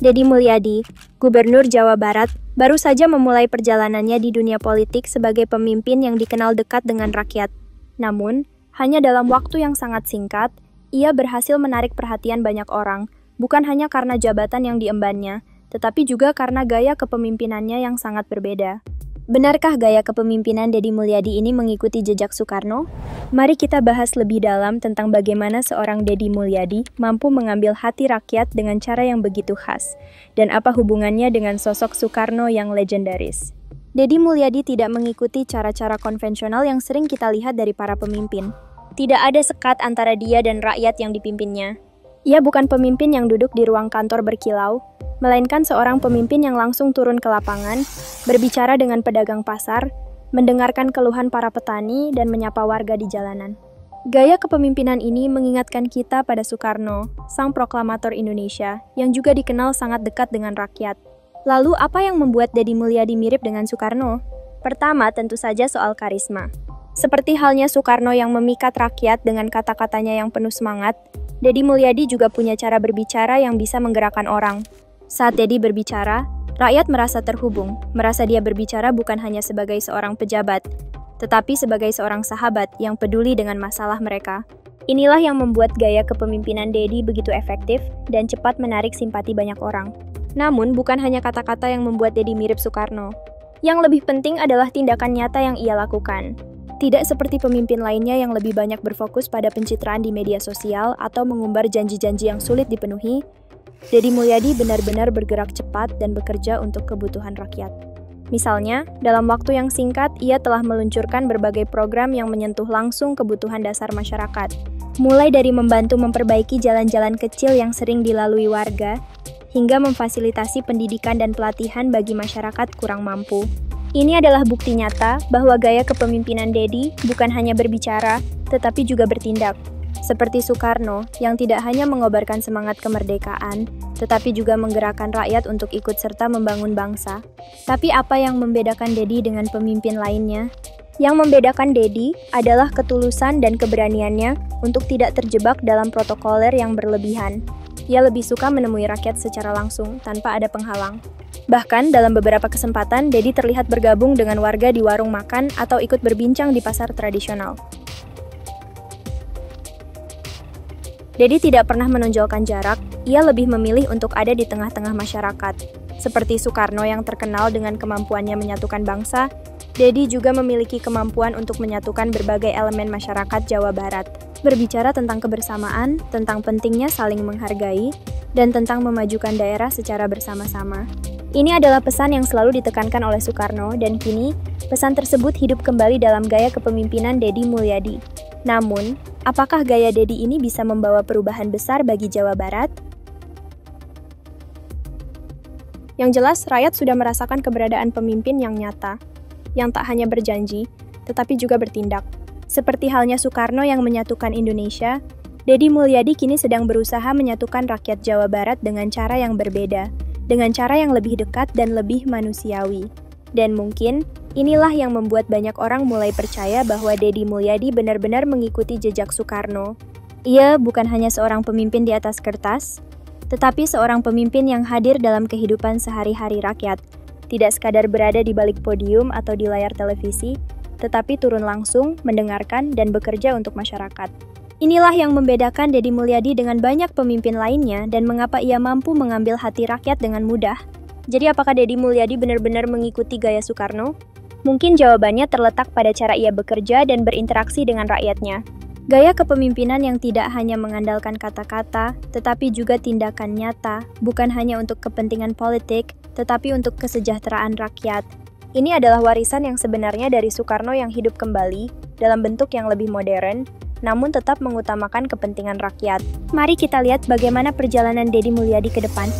Deddy Mulyadi, Gubernur Jawa Barat, baru saja memulai perjalanannya di dunia politik sebagai pemimpin yang dikenal dekat dengan rakyat. Namun, hanya dalam waktu yang sangat singkat, ia berhasil menarik perhatian banyak orang, bukan hanya karena jabatan yang diembannya, tetapi juga karena gaya kepemimpinannya yang sangat berbeda. Benarkah gaya kepemimpinan Deddy Mulyadi ini mengikuti jejak Soekarno? Mari kita bahas lebih dalam tentang bagaimana seorang Deddy Mulyadi mampu mengambil hati rakyat dengan cara yang begitu khas, dan apa hubungannya dengan sosok Soekarno yang legendaris. Deddy Mulyadi tidak mengikuti cara-cara konvensional yang sering kita lihat dari para pemimpin. Tidak ada sekat antara dia dan rakyat yang dipimpinnya. Ia bukan pemimpin yang duduk di ruang kantor berkilau, melainkan seorang pemimpin yang langsung turun ke lapangan, berbicara dengan pedagang pasar, mendengarkan keluhan para petani, dan menyapa warga di jalanan. Gaya kepemimpinan ini mengingatkan kita pada Soekarno, sang proklamator Indonesia, yang juga dikenal sangat dekat dengan rakyat. Lalu, apa yang membuat Deddy Mulyadi mirip dengan Soekarno? Pertama, tentu saja soal karisma. Seperti halnya Soekarno yang memikat rakyat dengan kata-katanya yang penuh semangat, Deddy Mulyadi juga punya cara berbicara yang bisa menggerakkan orang. Saat Deddy berbicara, rakyat merasa terhubung, merasa dia berbicara bukan hanya sebagai seorang pejabat, tetapi sebagai seorang sahabat yang peduli dengan masalah mereka. Inilah yang membuat gaya kepemimpinan Deddy begitu efektif dan cepat menarik simpati banyak orang. Namun, bukan hanya kata-kata yang membuat Deddy mirip Soekarno. Yang lebih penting adalah tindakan nyata yang ia lakukan. Tidak seperti pemimpin lainnya yang lebih banyak berfokus pada pencitraan di media sosial atau mengumbar janji-janji yang sulit dipenuhi, Deddy Mulyadi benar-benar bergerak cepat dan bekerja untuk kebutuhan rakyat. Misalnya, dalam waktu yang singkat, ia telah meluncurkan berbagai program yang menyentuh langsung kebutuhan dasar masyarakat. Mulai dari membantu memperbaiki jalan-jalan kecil yang sering dilalui warga, hingga memfasilitasi pendidikan dan pelatihan bagi masyarakat kurang mampu. Ini adalah bukti nyata bahwa gaya kepemimpinan Deddy bukan hanya berbicara, tetapi juga bertindak. Seperti Soekarno, yang tidak hanya mengobarkan semangat kemerdekaan, tetapi juga menggerakkan rakyat untuk ikut serta membangun bangsa. Tapi apa yang membedakan Deddy dengan pemimpin lainnya? Yang membedakan Deddy adalah ketulusan dan keberaniannya untuk tidak terjebak dalam protokoler yang berlebihan. Ia lebih suka menemui rakyat secara langsung, tanpa ada penghalang. Bahkan, dalam beberapa kesempatan, Deddy terlihat bergabung dengan warga di warung makan atau ikut berbincang di pasar tradisional. Deddy tidak pernah menonjolkan jarak, ia lebih memilih untuk ada di tengah-tengah masyarakat. Seperti Soekarno yang terkenal dengan kemampuannya menyatukan bangsa, Deddy juga memiliki kemampuan untuk menyatukan berbagai elemen masyarakat Jawa Barat, berbicara tentang kebersamaan, tentang pentingnya saling menghargai, dan tentang memajukan daerah secara bersama-sama. Ini adalah pesan yang selalu ditekankan oleh Soekarno, dan kini, pesan tersebut hidup kembali dalam gaya kepemimpinan Deddy Mulyadi. Namun, apakah gaya Deddy ini bisa membawa perubahan besar bagi Jawa Barat? Yang jelas, rakyat sudah merasakan keberadaan pemimpin yang nyata, yang tak hanya berjanji, tetapi juga bertindak. Seperti halnya Soekarno yang menyatukan Indonesia, Deddy Mulyadi kini sedang berusaha menyatukan rakyat Jawa Barat dengan cara yang berbeda, dengan cara yang lebih dekat dan lebih manusiawi. Dan mungkin, inilah yang membuat banyak orang mulai percaya bahwa Deddy Mulyadi benar-benar mengikuti jejak Soekarno. Ia bukan hanya seorang pemimpin di atas kertas, tetapi seorang pemimpin yang hadir dalam kehidupan sehari-hari rakyat. Tidak sekadar berada di balik podium atau di layar televisi, tetapi turun langsung, mendengarkan, dan bekerja untuk masyarakat. Inilah yang membedakan Deddy Mulyadi dengan banyak pemimpin lainnya dan mengapa ia mampu mengambil hati rakyat dengan mudah. Jadi apakah Deddy Mulyadi benar-benar mengikuti gaya Soekarno? Mungkin jawabannya terletak pada cara ia bekerja dan berinteraksi dengan rakyatnya. Gaya kepemimpinan yang tidak hanya mengandalkan kata-kata, tetapi juga tindakan nyata, bukan hanya untuk kepentingan politik, tetapi untuk kesejahteraan rakyat. Ini adalah warisan yang sebenarnya dari Soekarno yang hidup kembali, dalam bentuk yang lebih modern, namun tetap mengutamakan kepentingan rakyat. Mari kita lihat bagaimana perjalanan Deddy Mulyadi ke depan.